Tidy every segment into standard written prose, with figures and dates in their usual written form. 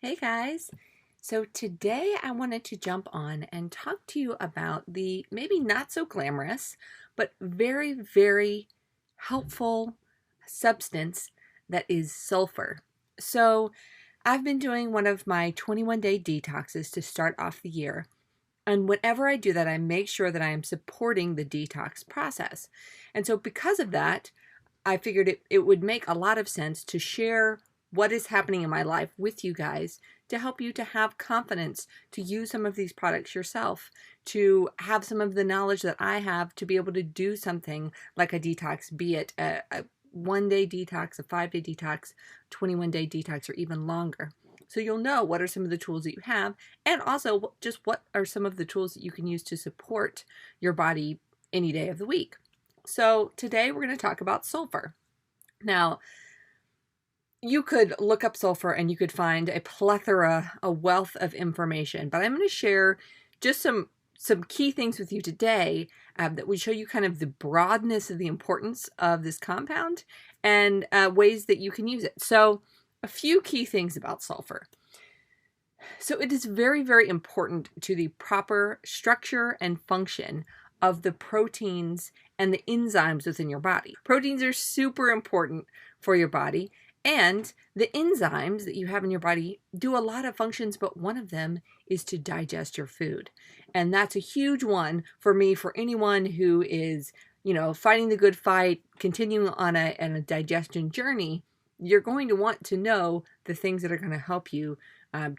Hey guys! So today I wanted to jump on and talk to you about the maybe not so glamorous, but very, very helpful substance that is sulfur. So I've been doing one of my 21-day detoxes to start off the year. And whenever I do that, I make sure that I am supporting the detox process. And so because of that, I figured it would make a lot of sense to share what is happening in my life with you guys to help you to have confidence to use some of these products yourself, to have some of the knowledge that I have to be able to do something like a detox, be it a 1-day detox, a 5-day detox, 21-day detox, or even longer. So you'll know what are some of the tools that you have, and also just what are some of the tools that you can use to support your body any day of the week. So today we're going to talk about sulfur. Now, you could look up sulfur and you could find a plethora, a wealth of information, but I'm going to share just some key things with you today that would show you kind of the broadness of the importance of this compound and ways that you can use it. So a few key things about sulfur. So it is very, very important to the proper structure and function of the proteins and the enzymes within your body. Proteins are super important for your body, and the enzymes that you have in your body do a lot of functions, but one of them is to digest your food. And that's a huge one for me, for anyone who is, fighting the good fight, continuing on a digestion journey. You're going to want to know the things that are going to help you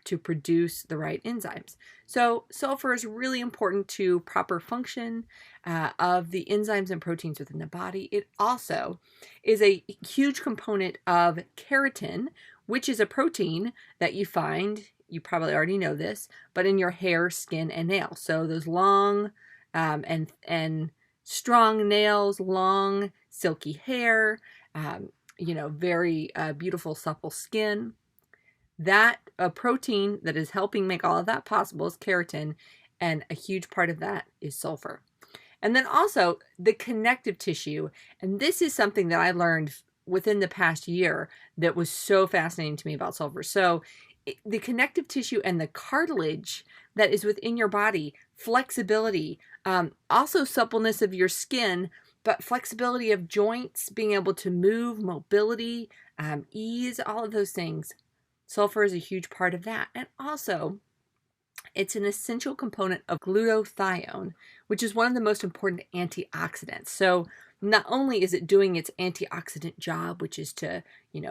to produce the right enzymes. So sulfur is really important to proper function of the enzymes and proteins within the body. It also is a huge component of keratin, which is a protein that you find, you probably already know this, but in your hair, skin, and nails. So those long and strong nails, long silky hair, very beautiful supple skin. That a protein that is helping make all of that possible is keratin, and a huge part of that is sulfur. And then also the connective tissue, and this is something that I learned within the past year that was so fascinating to me about sulfur. So the connective tissue and the cartilage that is within your body, flexibility, also suppleness of your skin, but flexibility of joints, being able to move, mobility, ease, all of those things. Sulfur is a huge part of that. And also, it's an essential component of glutathione, which is one of the most important antioxidants. So not only is it doing its antioxidant job, which is to,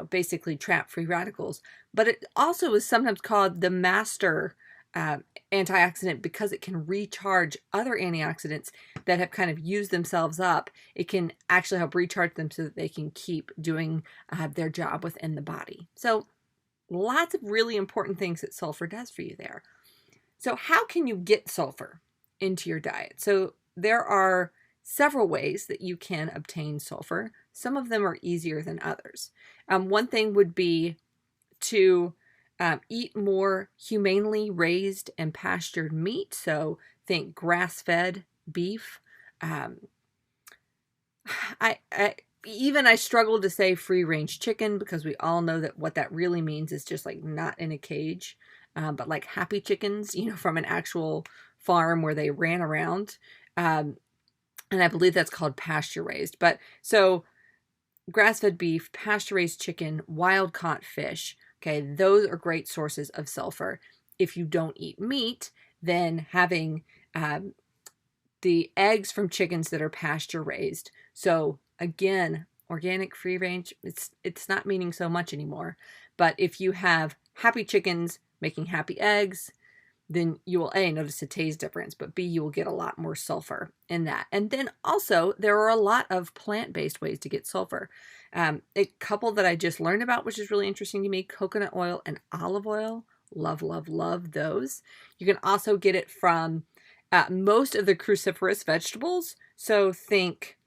basically trap free radicals, but it also is sometimes called the master antioxidant because it can recharge other antioxidants that have kind of used themselves up. It can actually help recharge them so that they can keep doing their job within the body. So lots of really important things that sulfur does for you there. So how can you get sulfur into your diet? So there are several ways that you can obtain sulfur. Some of them are easier than others. One thing would be to eat more humanely raised and pastured meat. So think grass-fed beef. I struggle to say free-range chicken because we all know that what that really means is just like not in a cage, but like happy chickens, from an actual farm where they ran around. And I believe that's called pasture-raised. But so grass-fed beef, pasture-raised chicken, wild-caught fish, okay, those are great sources of sulfur. If you don't eat meat, then having the eggs from chickens that are pasture-raised. So again, organic free range, it's not meaning so much anymore. But if you have happy chickens making happy eggs, then you will A, notice a taste difference, but B, you will get a lot more sulfur in that. And then also there are a lot of plant-based ways to get sulfur. A couple that I just learned about, which is really interesting to me, coconut oil and olive oil. Love, love, love those. You can also get it from most of the cruciferous vegetables. So think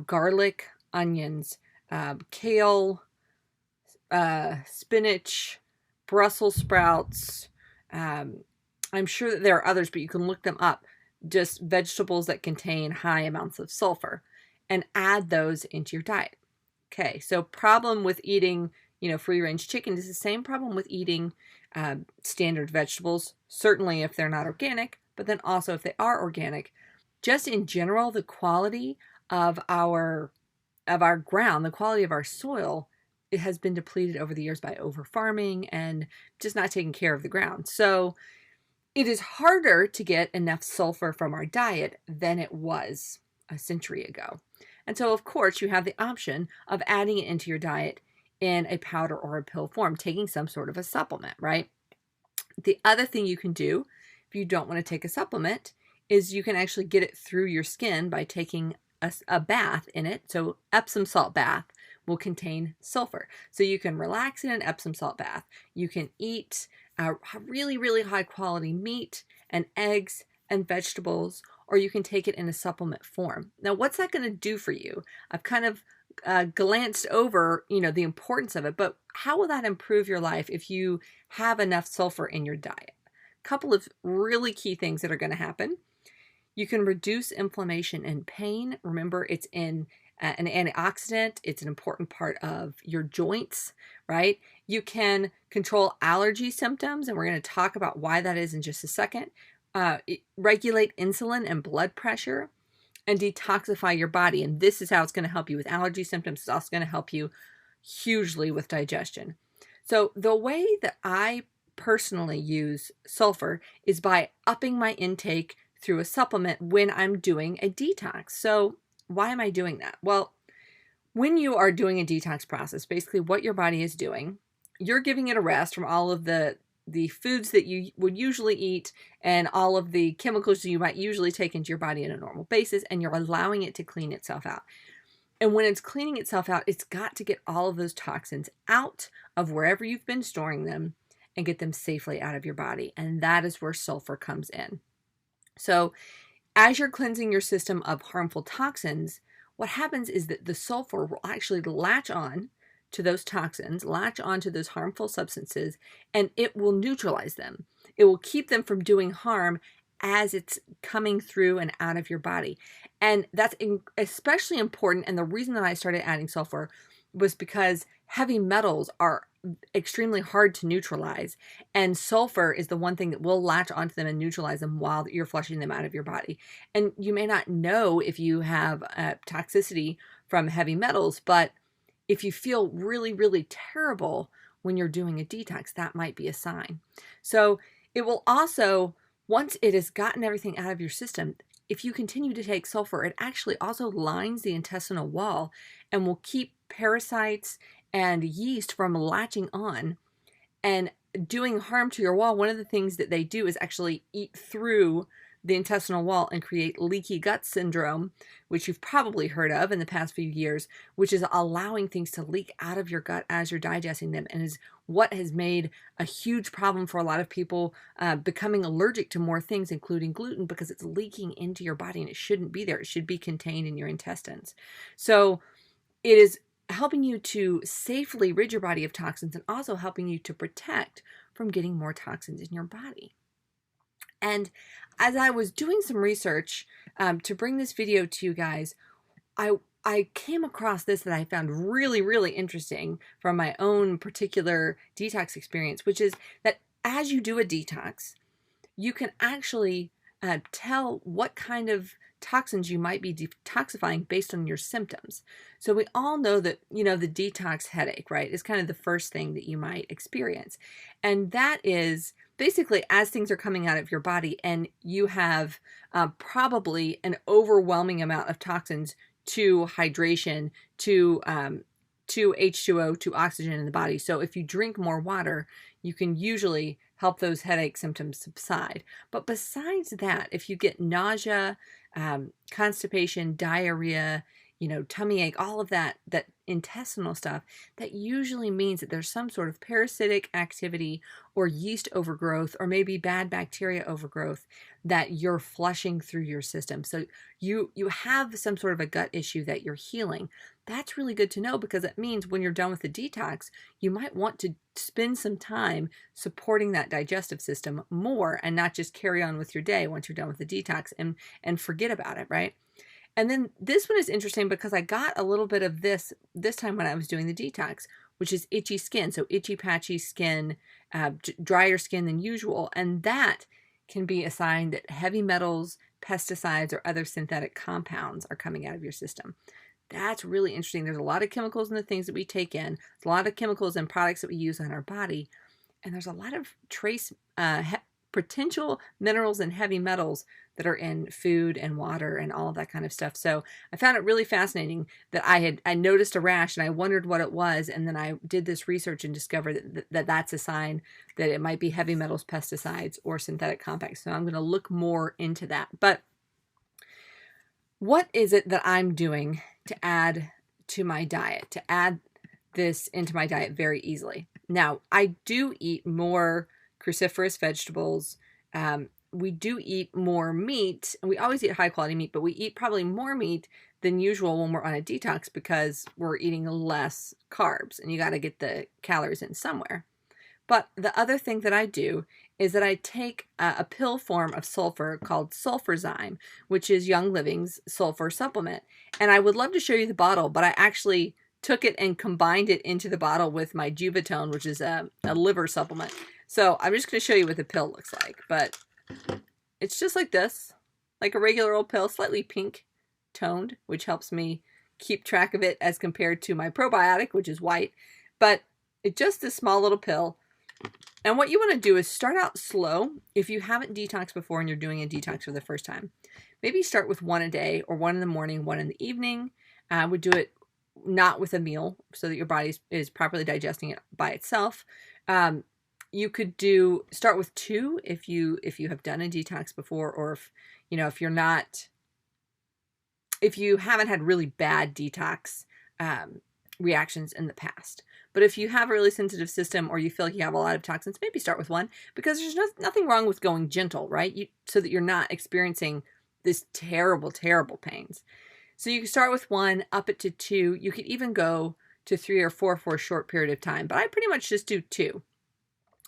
garlic, onions, kale, spinach, Brussels sprouts. I'm sure that there are others, but you can look them up. Just vegetables that contain high amounts of sulfur, and add those into your diet. Okay, so problem with eating, free-range chicken is the same problem with eating standard vegetables, certainly if they're not organic, but then also if they are organic. Just in general, the quality of our ground, the quality of our soil, it has been depleted over the years by over farming and just not taking care of the ground. So it is harder to get enough sulfur from our diet than it was a century ago. And so, of course, you have the option of adding it into your diet in a powder or a pill form, taking some sort of a supplement, right? The other thing you can do if you don't want to take a supplement is you can actually get it through your skin by taking a bath in it. So Epsom salt bath will contain sulfur. So you can relax in an Epsom salt bath. You can eat really, really high quality meat and eggs and vegetables, or you can take it in a supplement form. Now, what's that going to do for you? I've kind of glanced over, the importance of it, but how will that improve your life if you have enough sulfur in your diet? A couple of really key things that are going to happen. You can reduce inflammation and pain. Remember, it's in an antioxidant. It's an important part of your joints, right? You can control allergy symptoms, and we're going to talk about why that is in just a second. Regulate insulin and blood pressure, and detoxify your body. And this is how it's going to help you with allergy symptoms. It's also going to help you hugely with digestion. So the way that I personally use sulfur is by upping my intake through a supplement when I'm doing a detox. So why am I doing that? Well, when you are doing a detox process, basically what your body is doing, you're giving it a rest from all of the foods that you would usually eat and all of the chemicals that you might usually take into your body on a normal basis, and you're allowing it to clean itself out. And when it's cleaning itself out, it's got to get all of those toxins out of wherever you've been storing them and get them safely out of your body. And that is where sulfur comes in. So as you're cleansing your system of harmful toxins, what happens is that the sulfur will actually latch on to those toxins, latch onto those harmful substances, and it will neutralize them. It will keep them from doing harm as it's coming through and out of your body. And that's especially important. And the reason that I started adding sulfur was because heavy metals are extremely hard to neutralize, and sulfur is the one thing that will latch onto them and neutralize them while you're flushing them out of your body. And you may not know if you have toxicity from heavy metals, but if you feel really, really terrible when you're doing a detox, that might be a sign. So it will also, once it has gotten everything out of your system, if you continue to take sulfur, it actually also lines the intestinal wall and will keep parasites and yeast from latching on and doing harm to your wall. One of the things that they do is actually eat through the intestinal wall and create leaky gut syndrome, which you've probably heard of in the past few years, which is allowing things to leak out of your gut as you're digesting them, and is what has made a huge problem for a lot of people becoming allergic to more things, including gluten, because it's leaking into your body and it shouldn't be there. It should be contained in your intestines. So it is helping you to safely rid your body of toxins and also helping you to protect from getting more toxins in your body. And as I was doing some research to bring this video to you guys, I came across this that I found really, really interesting from my own particular detox experience, which is that as you do a detox, you can actually tell what kind of toxins you might be detoxifying based on your symptoms. So we all know that, the detox headache, right, is kind of the first thing that you might experience. And that is basically as things are coming out of your body and you have probably an overwhelming amount of toxins to hydration, to H2O, to oxygen in the body. So if you drink more water, you can usually help those headache symptoms subside. But besides that, if you get nausea, constipation, diarrhea, tummy ache, all of that intestinal stuff, that usually means that there's some sort of parasitic activity or yeast overgrowth or maybe bad bacteria overgrowth that you're flushing through your system. So you have some sort of a gut issue that you're healing. That's really good to know, because it means when you're done with the detox, you might want to spend some time supporting that digestive system more and not just carry on with your day once you're done with the detox and forget about it, right? And then this one is interesting because I got a little bit of this time when I was doing the detox, which is itchy skin. So itchy, patchy skin, drier skin than usual. And that can be a sign that heavy metals, pesticides, or other synthetic compounds are coming out of your system. That's really interesting. There's a lot of chemicals in the things that we take in. There's a lot of chemicals and products that we use on our body. And there's a lot of trace potential minerals and heavy metals that are in food and water and all of that kind of stuff. So I found it really fascinating that I noticed a rash and I wondered what it was. And then I did this research and discovered that that's a sign that it might be heavy metals, pesticides, or synthetic compounds. So I'm going to look more into that. But what is it that I'm doing to add to my diet, to add this into my diet very easily? Now, I do eat more cruciferous vegetables. We do eat more meat, and we always eat high quality meat, but we eat probably more meat than usual when we're on a detox because we're eating less carbs, and you got to get the calories in somewhere. But the other thing that I do is that I take a pill form of sulfur called sulfurzyme, which is Young Living's sulfur supplement. And I would love to show you the bottle, but I actually took it and combined it into the bottle with my Juvatone, which is a liver supplement. So I'm just going to show you what the pill looks like. But it's just like this, like a regular old pill, slightly pink toned, which helps me keep track of it as compared to my probiotic, which is white. But it's just a small little pill. And what you want to do is start out slow. If you haven't detoxed before and you're doing a detox for the first time, maybe start with one a day, or one in the morning, one in the evening. I would do it not with a meal so that your body is properly digesting it by itself. You could start with 2 if you have done a detox before, or if you haven't had really bad detox reactions in the past. But if you have a really sensitive system, or you feel like you have a lot of toxins, maybe start with 1, because there's nothing wrong with going gentle, right? So that you're not experiencing this terrible, terrible pains. So you can start with 1, up it to 2. You could even go to 3 or 4 for a short period of time, but I pretty much just do 2.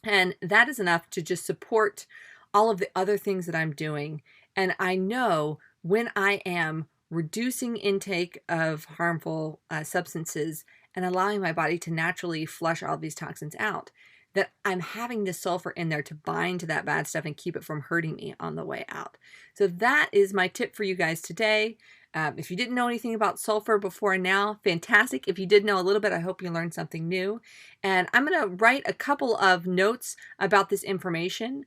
And that is enough to just support all of the other things that I'm doing. And I know when I am reducing intake of harmful substances and allowing my body to naturally flush all these toxins out, that I'm having the sulfur in there to bind to that bad stuff and keep it from hurting me on the way out. So that is my tip for you guys today. If you didn't know anything about sulfur before and now, fantastic. If you did know a little bit, I hope you learned something new. And I'm going to write a couple of notes about this information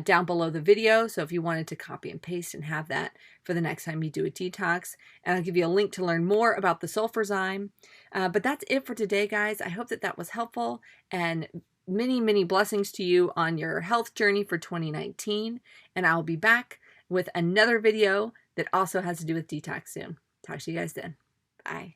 down below the video. So if you wanted to copy and paste and have that for the next time you do a detox, and I'll give you a link to learn more about the sulfurzyme. But that's it for today, guys. I hope that was helpful, and many, many blessings to you on your health journey for 2019. And I'll be back with another video that also has to do with detox soon. Talk to you guys then. Bye.